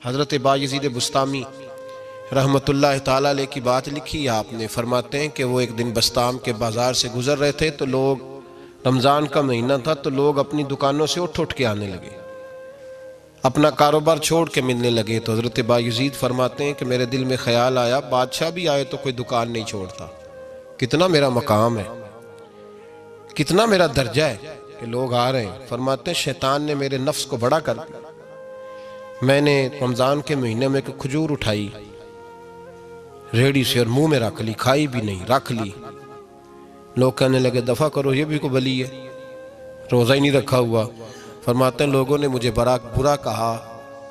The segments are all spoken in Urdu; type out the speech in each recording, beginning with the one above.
حضرت بایزید بسطامی رحمۃ اللہ تعالیٰ علیہ کی بات لکھی آپ نے، فرماتے ہیں کہ وہ ایک دن بسطام کے بازار سے گزر رہے تھے تو لوگ، رمضان کا مہینہ تھا تو لوگ اپنی دکانوں سے اٹھ کے آنے لگے، اپنا کاروبار چھوڑ کے ملنے لگے۔ تو حضرت بایزید فرماتے ہیں کہ میرے دل میں خیال آیا، بادشاہ بھی آئے تو کوئی دکان نہیں چھوڑتا، کتنا میرا مقام ہے، کتنا میرا درجہ ہے کہ لوگ آ رہے ہیں۔ فرماتے ہیں شیطان نے میرے نفس کو بڑا کر دیا، میں نے رمضان کے مہینے میں ایک کھجور اٹھائی ریڑھی سے اور منہ میں رکھ لی، کھائی بھی نہیں، رکھ لی۔ لوگ کہنے لگے دفع کرو، یہ بھی کو بلی ہے، روزہ ہی نہیں رکھا ہوا۔ فرماتے ہیں لوگوں نے مجھے برا کہا،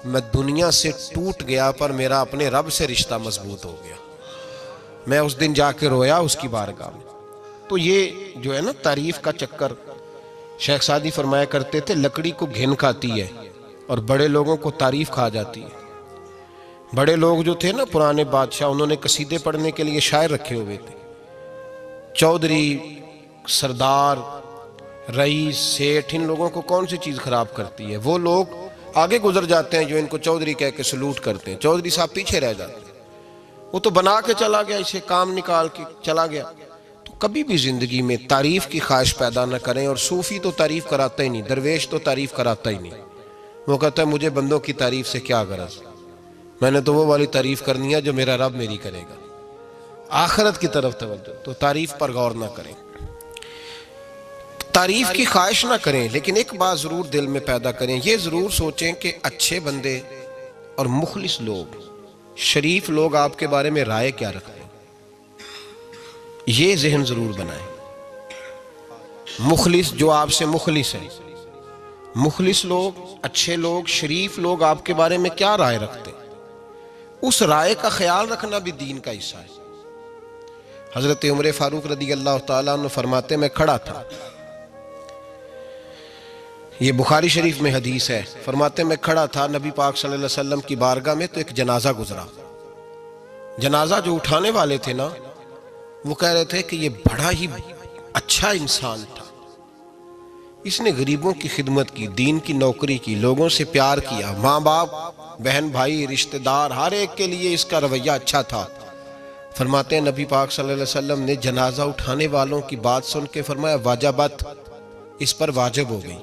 میں دنیا سے ٹوٹ گیا پر میرا اپنے رب سے رشتہ مضبوط ہو گیا۔ میں اس دن جا کے رویا اس کی بارگاہ میں۔ تو یہ جو ہے نا تعریف کا چکر، شیخ سعدی فرمایا کرتے تھے لکڑی کو گھن کھاتی ہے اور بڑے لوگوں کو تعریف کھا جاتی ہے۔ بڑے لوگ جو تھے نا پرانے بادشاہ، انہوں نے قصیدے پڑھنے کے لیے شاعر رکھے ہوئے تھے، چودھری، سردار، رئیس، سیٹھ، ان لوگوں کو کون سی چیز خراب کرتی ہے؟ وہ لوگ آگے گزر جاتے ہیں جو ان کو چودھری کہہ کے سلوٹ کرتے ہیں، چودھری صاحب پیچھے رہ جاتے ہیں۔ وہ تو بنا کے چلا گیا، اسے کام نکال کے چلا گیا۔ تو کبھی بھی زندگی میں تعریف کی خواہش پیدا نہ کریں، اور صوفی تو تعریف کراتا ہی نہیں، درویش تو تعریف کراتا ہی نہیں۔ وہ کہتا ہے مجھے بندوں کی تعریف سے کیا غرض، میں نے تو وہ والی تعریف کرنی ہے جو میرا رب میری کرے گا۔ آخرت کی طرف توجہ، تو تعریف پر غور نہ کریں، تعریف کی خواہش نہ کریں، لیکن ایک بات ضرور دل میں پیدا کریں، یہ ضرور سوچیں کہ اچھے بندے اور مخلص لوگ، شریف لوگ آپ کے بارے میں رائے کیا رکھتے ہیں، یہ ذہن ضرور بنائیں۔ مخلص جو آپ سے مخلص ہے، مخلص لوگ، اچھے لوگ، شریف لوگ آپ کے بارے میں کیا رائے رکھتے ہیں، اس رائے کا خیال رکھنا بھی دین کا حصہ ہے۔ حضرت عمر فاروق رضی اللہ تعالیٰ عنہ فرماتے میں کھڑا تھا، یہ بخاری شریف میں حدیث ہے، فرماتے میں کھڑا تھا نبی پاک صلی اللہ علیہ وسلم کی بارگاہ میں تو ایک جنازہ گزرا۔ جنازہ جو اٹھانے والے تھے نا، وہ کہہ رہے تھے کہ یہ بڑا ہی اچھا انسان تھا، اس نے غریبوں کی خدمت کی، دین کی نوکری کی، لوگوں سے پیار کیا، ماں باپ، بہن بھائی، رشتہ دار، ہر ایک کے لیے اس کا رویہ اچھا تھا۔ فرماتے ہیں نبی پاک صلی اللہ علیہ وسلم نے جنازہ اٹھانے والوں کی بات سن کے فرمایا واجبت، اس پر واجب ہو گئی۔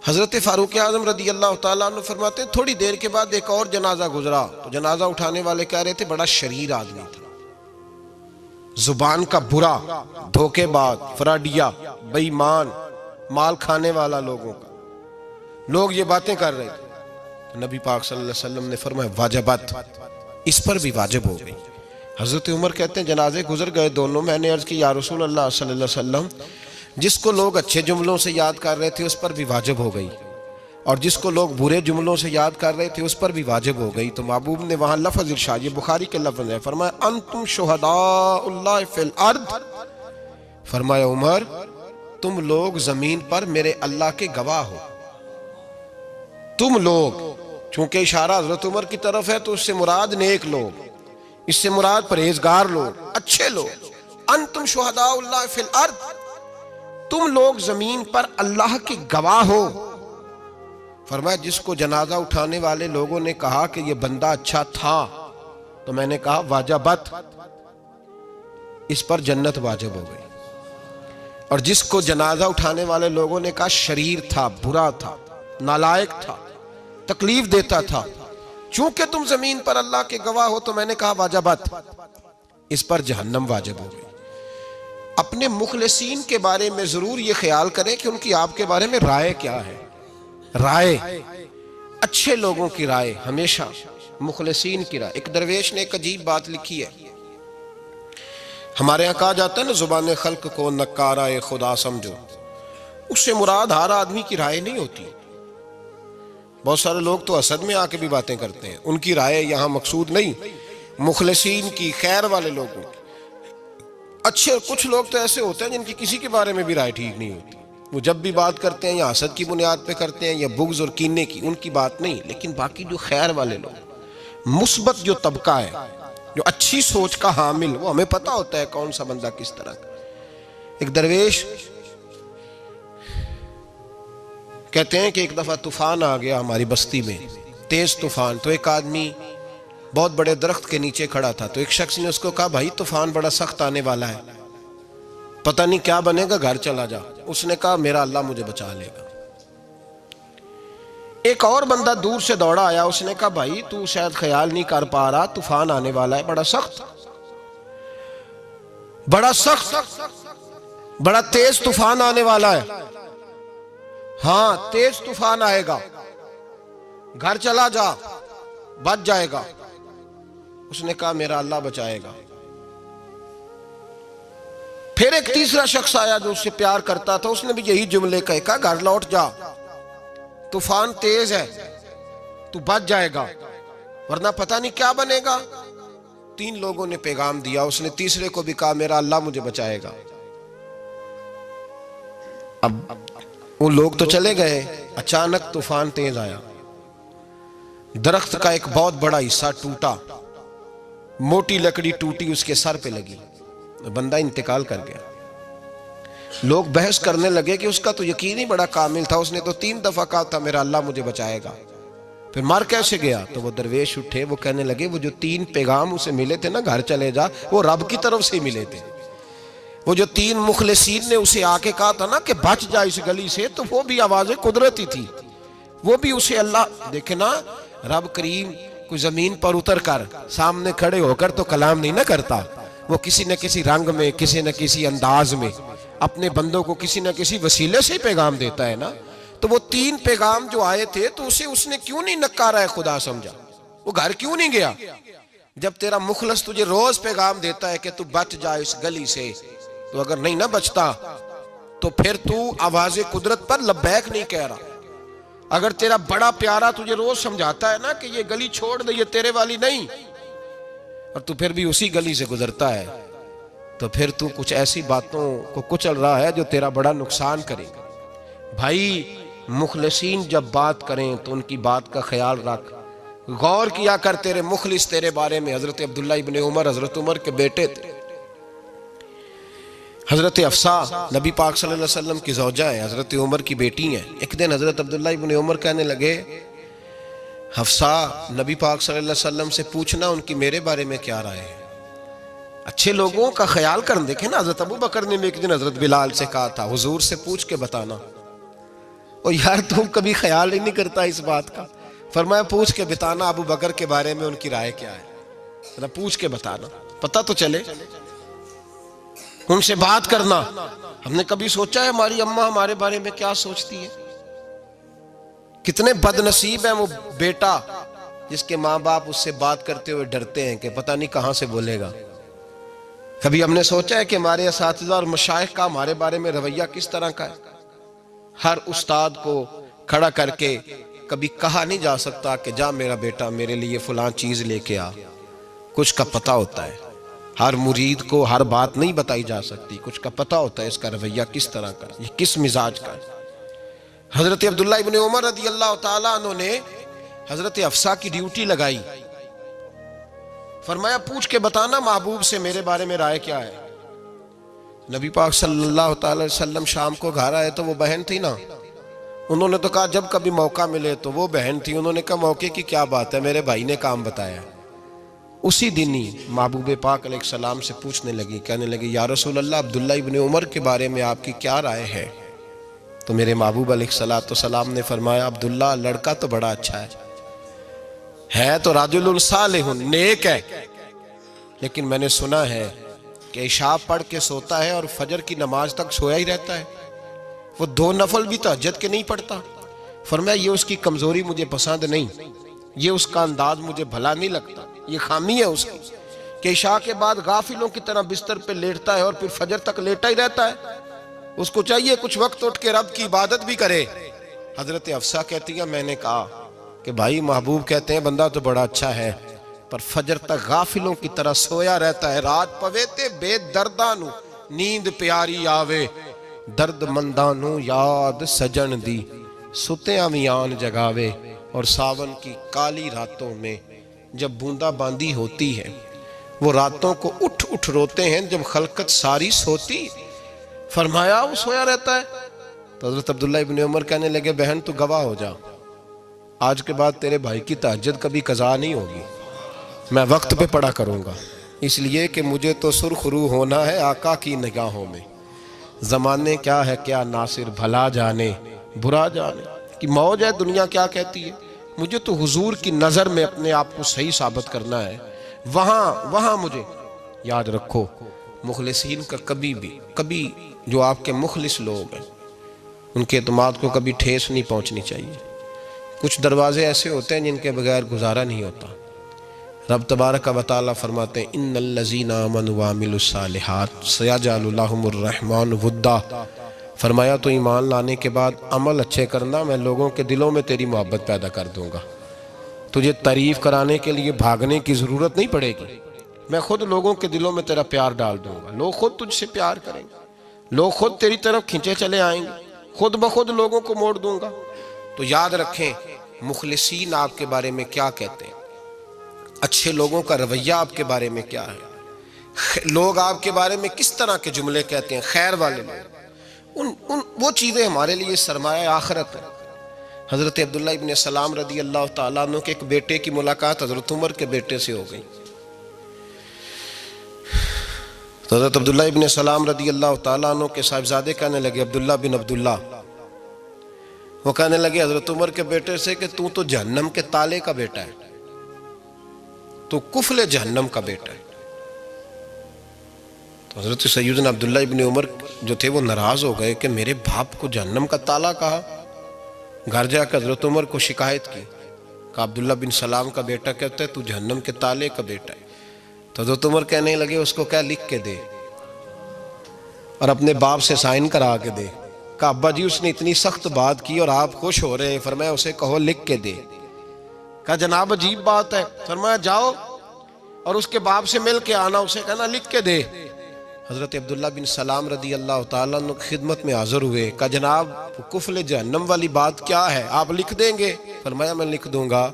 حضرت فاروق اعظم رضی اللہ تعالیٰ عنہ فرماتے ہیں تھوڑی دیر کے بعد ایک اور جنازہ گزرا، تو جنازہ اٹھانے والے کہہ رہے تھے بڑا شریر آدمی تھا، زبان کا برا، دھوکے باز، فراڈیا، بے ایمان، مال کھانے والا لوگوں کا، لوگ یہ باتیں کر رہے تھے۔ نبی پاک صلی اللہ علیہ وسلم نے فرمایا واجبت، اس پر بھی واجب ہو گئی۔ حضرت عمر کہتے ہیں جنازے گزر گئے دونوں، میں نے عرض کی یا رسول اللہ صلی اللہ علیہ وسلم، جس کو لوگ اچھے جملوں سے یاد کر رہے تھے اس پر بھی واجب ہو گئی، اور جس کو لوگ برے جملوں سے یاد کر رہے تھے اس پر بھی واجب ہو گئی۔ تو محبوب نے وہاں لفظ ارشاد، یہ بخاری کے لفظ ہے، فرمایا انتم شہداء اللہ فی الارض، فرمایا عمر تم لوگ زمین پر میرے اللہ کے گواہ ہو، تم لوگ، چونکہ اشارہ حضرت عمر کی طرف ہے تو اس سے مراد نیک لوگ، اس سے مراد پرہیزگار لوگ، اچھے لوگ۔ انتم شہداء اللہ فی الارض، تم لوگ زمین پر اللہ کے گواہ ہو۔ فرمایا جس کو جنازہ اٹھانے والے لوگوں نے کہا کہ یہ بندہ اچھا تھا، تو میں نے کہا واجبت، اس پر جنت واجب ہو گئی۔ اور جس کو جنازہ اٹھانے والے لوگوں نے کہا شریر تھا، برا تھا، نالائق تھا، تکلیف دیتا تھا، چونکہ تم زمین پر اللہ کے گواہ ہو، تو میں نے کہا واجبت، اس پر جہنم واجب ہو گئی۔ اپنے مخلصین کے بارے میں ضرور یہ خیال کریں کہ ان کی آپ کے بارے میں رائے کیا ہے۔ رائے، اچھے لوگوں کی رائے، ہمیشہ مخلصین کی رائے۔ ایک درویش نے ایک عجیب بات لکھی ہے، ہمارے یہاں کہا جاتا ہے نا زبان خلق کو نکارہ خدا سمجھو، اس سے مراد ہر آدمی کی رائے نہیں ہوتی۔ بہت سارے لوگ تو حسد میں آ کے بھی باتیں کرتے ہیں، ان کی رائے یہاں مقصود نہیں، مخلصین کی، خیر والے لوگوں کی۔ اچھے کچھ لوگ تو ایسے ہوتے ہیں جن کی کسی کے بارے میں بھی رائے ٹھیک نہیں ہوتی، وہ جب بھی بات کرتے ہیں یا حسد کی بنیاد پہ کرتے ہیں یا بغض اور کینے کی، ان کی بات نہیں۔ لیکن باقی جو خیر والے لوگ، مثبت جو طبقہ ہے، جو اچھی سوچ کا حامل، وہ ہمیں پتہ ہوتا ہے کون سا بندہ کس طرح کا۔ ایک درویش کہتے ہیں کہ ایک دفعہ طوفان آ گیا ہماری بستی میں، تیز طوفان. تو ایک آدمی بہت بڑے درخت کے نیچے کھڑا تھا, تو ایک شخص نے اس کو کہا بھائی طوفان بڑا سخت آنے والا ہے, پتہ نہیں کیا بنے گا, گھر چلا جا. اس نے کہا میرا اللہ مجھے بچا لے گا. ایک اور بندہ دور سے دوڑا آیا, اس نے کہا بھائی تو شاید خیال نہیں کر پا رہا, طوفان آنے والا ہے بڑا سخت, بڑا تیز طوفان آنے والا ہے. ہاں تیز طوفان آئے گا, گھر چلا جا, بچ جائے گا. اس نے کہا میرا اللہ بچائے گا. پھر ایک تیسرا شخص آیا جو اس سے پیار کرتا تھا, اس نے بھی یہی جملے کہا گھر لوٹ جا, طوفان تیز ہے, تو بچ جائے گا ورنہ پتہ نہیں کیا بنے گا. 3 لوگوں نے پیغام دیا, اس نے تیسرے کو بھی کہا میرا اللہ مجھے بچائے گا. اب وہ لوگ تو چلے گئے, اچانک طوفان تیز آیا, درخت کا ایک بہت بڑا حصہ ٹوٹا, موٹی لکڑی ٹوٹی اس کے سر پہ لگی, بندہ انتقال کر گیا. لوگ بحث کرنے لگے کہ اس کا تو یقین ہی بڑا کامل تھا, اس نے تو 3 دفعہ کہا تھا میرا اللہ مجھے بچائے گا, پھر مر کیسے گیا؟ تو وہ درویش اٹھے, وہ کہنے لگے وہ جو 3 پیغام اسے ملے تھے نا گھر چلے جا, وہ رب کی طرف سے ملے تھے. وہ جو 3 مخلصین نے اسے آ کے کہا تھا نا کہ بچ جا اس گلی سے, تو وہ بھی آوازیں قدرتی تھی, وہ بھی اسے اللہ دیکھے نا. رب کریم کوئی زمین پر اتر کر سامنے کھڑے ہو کر تو کلام نہیں نہ کرتا, وہ کسی نہ کسی رنگ میں, کسی نہ کسی انداز میں اپنے بندوں کو کسی نہ کسی وسیلے سے پیغام دیتا ہے نا. تو وہ 3 پیغام جو آئے تھے تو اسے اس نے کیوں نہیں نکارا ہے خدا سمجھا, وہ گھر کیوں نہیں گیا؟ جب تیرا مخلص تجھے روز پیغام دیتا ہے کہ تو بچ جا اس گلی سے, تو اگر نہیں نہ بچتا تو پھر تو آواز قدرت پر لبیک نہیں کہہ رہا. اگر تیرا بڑا پیارا تجھے روز سمجھاتا ہے نا کہ یہ گلی چھوڑ دے, یہ تیرے والی نہیں, اور تو پھر بھی اسی گلی سے گزرتا ہے, تو پھر تو کچھ ایسی باتوں کو کچل رہا ہے جو تیرا بڑا نقصان کرے گا. بھائی مخلصین جب بات کریں تو ان کی بات کا خیال رکھ, غور کیا کر. تیرے مخلص تیرے بارے میں حضرت عبداللہ ابن عمر, حضرت عمر کے بیٹے تھے. حضرت حفصہ نبی پاک صلی اللہ علیہ وسلم کی زوجہ ہے, حضرت عمر کی بیٹی ہیں. ایک دن حضرت عبداللہ ابن عمر کہنے لگے حفصہ نبی پاک صلی اللہ علیہ وسلم سے پوچھنا ان کی میرے بارے میں کیا رائے ہے. اچھے لوگوں کا خیال کر. دیکھیں نا حضرت ابو بکر نے بھی ایک دن حضرت بلال سے کہا تھا حضور سے پوچھ کے بتانا. اور یار تم کبھی خیال ہی نہیں کرتا اس بات کا. فرمایا پوچھ کے بتانا ابو بکر کے بارے میں ان کی رائے کیا ہے, پوچھ کے بتانا, پتہ تو چلے. ان سے بات کرنا. ہم نے کبھی سوچا ہے ہماری اماں ہمارے بارے میں کیا سوچتی ہے؟ کتنے بد نصیب ہیں وہ بیٹا جس کے ماں باپ اس سے بات کرتے ہوئے ڈرتے ہیں کہ پتہ نہیں کہاں سے بولے گا. کبھی ہم نے سوچا ہے کہ ہمارے اساتذہ اور مشائخ کا ہمارے بارے میں رویہ کس طرح کا ہے؟ ہر استاد کو کھڑا کر کے کبھی کہا نہیں جا سکتا کہ جا میرا بیٹا میرے لیے فلاں چیز لے کے آ. کچھ کا پتہ ہوتا ہے. ہر مرید کو ہر بات نہیں بتائی جا سکتی, کچھ کا پتہ ہوتا ہے اس کا رویہ کس طرح کا, یہ کس مزاج کا ہے. حضرت عبداللہ ابن عمر رضی اللہ تعالیٰ عنہ نے حضرت حفصہ کی ڈیوٹی لگائی. فرمایا پوچھ کے بتانا محبوب سے میرے بارے میں رائے کیا ہے. نبی پاک صلی اللہ تعالی وسلم شام کو گھر آئے تو وہ بہن تھی نا, انہوں نے تو کہا جب کبھی موقع ملے تو وہ بہن تھی. انہوں نے کہا موقع کی کیا بات ہے, میرے بھائی نے کام بتایا. اسی دن ہی محبوب پاک علیہ السلام سے پوچھنے لگی, کہنے لگی یا رسول اللہ عبداللہ ابن عمر کے بارے میں آپ کی کیا رائے ہے؟ تو میرے محبوب علیہ السلام نے فرمایا عبداللہ لڑکا تو بڑا اچھا ہے تو رجل صالح, نیک ہے, لیکن میں نے سنا ہے کہ عشاء پڑھ کے سوتا ہے اور فجر کی نماز تک سویا ہی رہتا ہے, وہ 2 نفل بھی تہجد کے نہیں پڑھتا. فرمایا یہ اس کی کمزوری مجھے پسند نہیں, یہ اس کا انداز مجھے بھلا نہیں لگتا, یہ خامی ہے اس کی کہ عشاء کے بعد غافلوں کی طرح بستر پہ لیٹتا ہے اور پھر فجر تک لیٹا ہی رہتا ہے. اس کو چاہیے کچھ وقت اٹھ کے رب کی عبادت بھی کرے. حضرت حفصہ کہتی ہے میں نے کہا کہ بھائی محبوب کہتے ہیں بندہ تو بڑا اچھا ہے پر فجر تک غافلوں کی طرح سویا رہتا ہے. رات پویتے بے دردانو نیند پیاری آوے, درد مندانو یاد سجن دی ستیاں میان جگاوے. اور ساون کی کالی راتوں میں جب بوندا باندی ہوتی ہے وہ راتوں کو اٹھ اٹھ روتے ہیں جب خلقت ساری سوتی. فرمایا وہ سویا رہتا ہے. تو حضرت عبداللہ ابن عمر کہنے لگے بہن تو گواہ ہو جا, آج کے بعد تیرے بھائی کی تہجد کبھی قضا نہیں ہوگی، میں وقت پہ پڑھا کروں گا، اس لیے کہ مجھے تو سرخ رو ہونا ہے آقا کی نگاہوں میں۔ زمانے کیا ہے کیا ناصر، بھلا جانے برا جانے کہ موج ہے دنیا کیا کہتی ہے، مجھے تو حضور کی نظر میں اپنے آپ کو صحیح ثابت کرنا ہے۔ وہاں مجھے یاد رکھو، مخلصین کا کبھی جو آپ کے مخلص لوگ ہیں ان کے اعتماد کو کبھی ٹھیس نہیں پہنچنی چاہیے۔ کچھ دروازے ایسے ہوتے ہیں جن کے بغیر گزارا نہیں ہوتا۔ رب تبارک و تعالیٰ فرماتے ہیں ان الذین آمنوا وعملوا الصالحات سیجعل لهم الرحمن ودا، فرمایا تو ایمان لانے کے بعد عمل اچھے کرنا، میں لوگوں کے دلوں میں تیری محبت پیدا کر دوں گا۔ تجھے تعریف کرانے کے لیے بھاگنے کی ضرورت نہیں پڑے گی، میں خود لوگوں کے دلوں میں تیرا پیار ڈال دوں گا، لوگ خود تجھ سے پیار کریں گے، لوگ خود تیری طرف کھنچے چلے آئیں گے، خود بخود لوگوں کو موڑ دوں گا۔ تو یاد رکھیں مخلصین آپ کے بارے میں کیا کہتے ہیں، اچھے لوگوں کا رویہ آپ کے بارے میں کیا ہے، لوگ آپ کے بارے میں کس طرح کے جملے کہتے ہیں، خیر والے لوگ، وہ چیزیں ہمارے لیے سرمایہ آخرت ہے۔ حضرت عبداللہ ابن سلام رضی اللہ تعالیٰ عنہ کے ایک بیٹے کی ملاقات حضرت عمر کے بیٹے سے ہو گئی۔ تو حضرت عبداللہ ابن سلام رضی اللہ تعالیٰ عنہ کے صاحبزادے کہنے لگے عبداللہ بن عبداللہ، وہ کہنے لگے حضرت عمر کے بیٹے سے کہ تو جہنم کے تالے کا بیٹا ہے، تو کفل جہنم کا بیٹا ہے۔ تو حضرت سیدنا عبداللہ ابن عمر جو تھے وہ ناراض ہو گئے کہ میرے باپ کو جہنم کا تالا کہا۔ گھر جا کر حضرت عمر کو شکایت کی، کہ عبداللہ بن سلام کا بیٹا کہتا ہے تو جہنم کے تالے کا بیٹا ہے۔ تو حضرت عمر کہنے لگے اس کو کیا لکھ کے دے اور اپنے باپ سے سائن کرا کے دے۔ کہا ابا جی اس نے اتنی سخت بات کی اور آپ خوش ہو رہے ہیں، فرمایا اسے کہو لکھ کے دے۔ کہا جناب عجیب بات ہے، فرمایا جاؤ اور اس کے باپ سے مل کے آنا، اسے کہنا لکھ کے دے۔ حضرت عبداللہ بن سلام رضی اللہ تعالیٰ عنہ کی خدمت میں حاضر ہوئے، کہا جناب کفل جہنم والی بات کیا ہے، آپ لکھ دیں گے؟ فرمایا میں لکھ دوں گا۔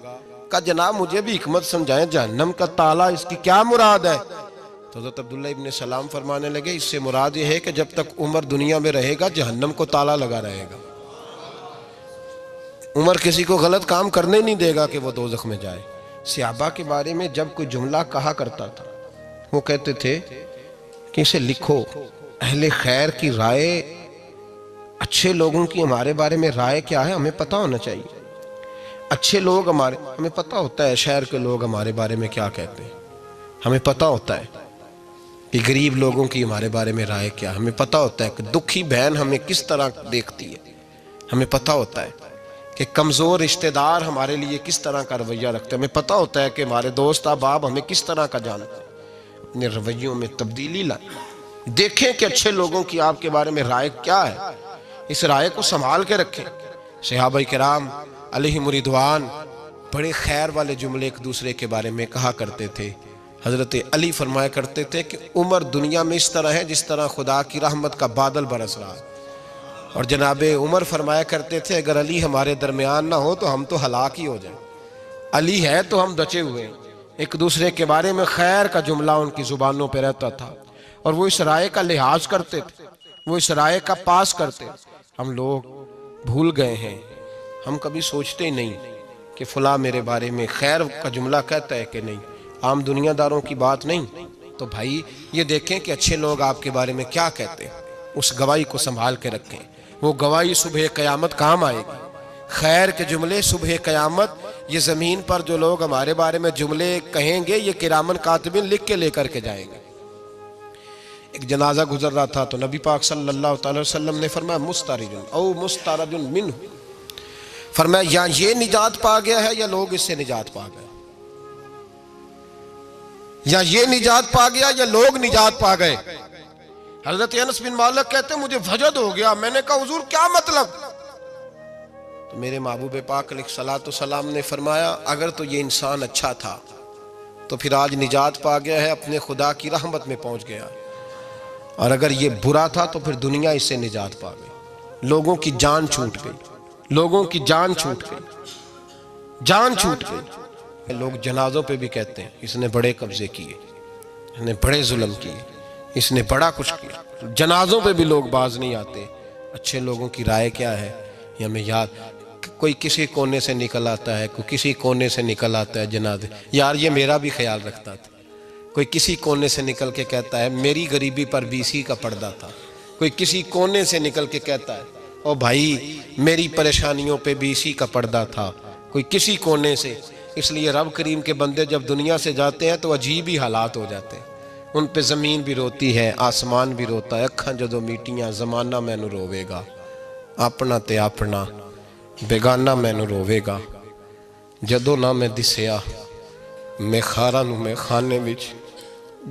کہا جناب مجھے بھی حکمت سمجھائیں، جہنم کا تالا اس کی کیا مراد ہے؟ تو حضرت عبداللہ ابن سلام فرمانے لگے اس سے مراد یہ ہے کہ جب تک عمر دنیا میں رہے گا جہنم کو تالا لگا رہے گا، عمر کسی کو غلط کام کرنے نہیں دے گا کہ وہ دوزخ میں جائے۔ صحابہ کے بارے میں جب کوئی جملہ کہا کرتا تھا وہ کہتے تھے کہ اسے لکھو، اہل خیر کی رائے، اچھے لوگوں کی ہمارے بارے میں رائے کیا ہے ہمیں پتہ ہونا چاہیے۔ اچھے لوگ ہمیں پتہ ہوتا ہے شہر کے لوگ ہمارے بارے میں کیا کہتے ہیں، ہمیں پتہ ہوتا ہے کہ غریب لوگوں کی ہمارے بارے میں رائے کیا، ہمیں پتہ ہوتا ہے کہ دکھی بہن ہمیں کس طرح دیکھتی ہے، ہمیں پتہ ہوتا ہے کہ کمزور رشتہ دار ہمارے لیے کس طرح کا رویہ رکھتے ہیں، ہمیں پتہ ہوتا ہے کہ ہمارے دوست احباب ہمیں کس طرح کا جانتے ہیں۔ اپنے رویوں میں تبدیلی لائیں، دیکھیں کہ اچھے لوگوں کی آپ کے بارے میں رائے کیا ہے، اس رائے کو سنبھال کے رکھیں۔ صحابہ کرام علیہم رضوان بڑے خیر والے جملے ایک دوسرے کے بارے میں کہا کرتے تھے۔ حضرت علی فرمایا کرتے تھے کہ عمر دنیا میں اس طرح ہے جس طرح خدا کی رحمت کا بادل برس رہا ہے، اور جناب عمر فرمایا کرتے تھے اگر علی ہمارے درمیان نہ ہو تو ہم تو ہلاک ہی ہو جائیں، علی ہے تو ہم بچے ہوئے ہیں۔ ایک دوسرے کے بارے میں خیر کا جملہ ان کی زبانوں پہ رہتا تھا، اور وہ اس رائے کا لحاظ کرتے تھے، وہ اس رائے کا پاس کرتے۔ ہم لوگ بھول گئے ہیں، ہم کبھی سوچتے ہی نہیں کہ فلاں میرے بارے میں خیر کا جملہ کہتا ہے کہ نہیں، عام دنیا داروں کی بات نہیں۔ تو بھائی یہ دیکھیں کہ اچھے لوگ آپ کے بارے میں کیا کہتے ہیں، اس گواہی کو سنبھال کے رکھیں، وہ گواہی صبح قیامت کام آئے گی۔ خیر کے جملے صبح قیامت، یہ زمین پر جو لوگ ہمارے بارے میں جملے کہیں گے یہ کرامن کاتبین لکھ کے لے کر کے جائیں گے۔ ایک جنازہ گزر رہا تھا تو نبی پاک صلی اللہ تعالی وسلم نے فرمایا مسترج او مسترج منہ، فرمایا یا یہ نجات پا گیا ہے یا لوگ اس سے نجات پا گئے، یا یہ نجات پا گیا یا لوگ نجات پا گئے۔ حضرت انس بن مالک کہتے ہیں مجھے وجد ہو گیا، میں نے کہا حضور کیا مطلب؟ تو میرے محبوب پاک علیہ الصلوۃ والسلام نے فرمایا اگر تو یہ انسان اچھا تھا تو پھر آج نجات پا گیا ہے، اپنے خدا کی رحمت میں پہنچ گیا، اور اگر یہ برا تھا تو پھر دنیا اس سے نجات پا گئی۔ لوگوں کی جان چھوٹ گئی، لوگوں کی جان چھوٹ گئی، جان چھوٹ گئی۔ لوگ جنازوں پہ بھی کہتے ہیں اس نے بڑے قبضے کیے، اس نے بڑے ظلم کیے، اس نے بڑا کچھ کیا۔ جنازوں پہ بھی لوگ باز نہیں آتے۔ اچھے لوگوں کی رائے کیا ہے یہ ہمیں یاد، کوئی کسی کونے سے نکل آتا ہے، کوئی کسی کونے سے نکل آتا ہے جنازے. یار یہ میرا بھی خیال رکھتا تھا. کوئی کسی کونے سے نکل کے کہتا ہے میری غریبی پر BC کا پردہ تھا. کوئی کسی کونے سے نکل کے کہتا ہے او بھائی میری پریشانیوں پہ BC کا پردہ تھا. کوئی کسی کونے سے. اس لیے رب کریم کے بندے جب دنیا سے جاتے ہیں تو عجیب ہی حالات ہو جاتے ہیں. ان پہ زمین بھی روتی ہے، آسمان بھی روتا ہے. اکھاں جدو میٹیاں زمانہ مینوں روے گا، اپنا تے اپنا بیگانہ مینوں روے گا. جدو نہ میں دسیا میں خاراں نوں میں خانے وچ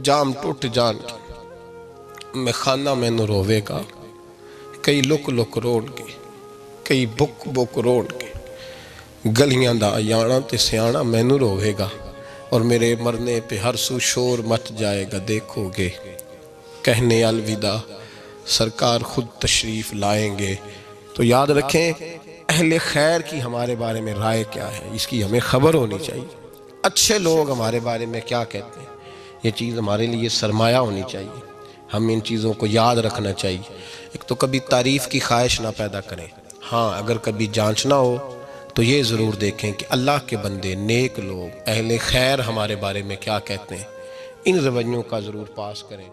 جام ٹوٹ جان کے میں خانہ مینوں روے گا. کئی لک لک روڑ کے، کئی بک بک روڑ کے گلیاں دا یانا تے سیانا مینوں روے گا. اور میرے مرنے پہ ہر سو شور مچ جائے گا. دیکھو گے کہنے الوداع سرکار خود تشریف لائیں گے. تو یاد رکھیں اہل خیر کی ہمارے بارے میں رائے کیا ہے، اس کی ہمیں خبر ہونی چاہیے. اچھے لوگ ہمارے بارے میں کیا کہتے ہیں، یہ چیز ہمارے لیے سرمایہ ہونی چاہیے. ہم ان چیزوں کو یاد رکھنا چاہیے. ایک تو کبھی تعریف کی خواہش نہ پیدا کریں. ہاں اگر کبھی جانچنا ہو تو یہ ضرور دیکھیں کہ اللہ کے بندے، نیک لوگ، اہل خیر ہمارے بارے میں کیا کہتے ہیں. ان رویوں کا ضرور پاس کریں.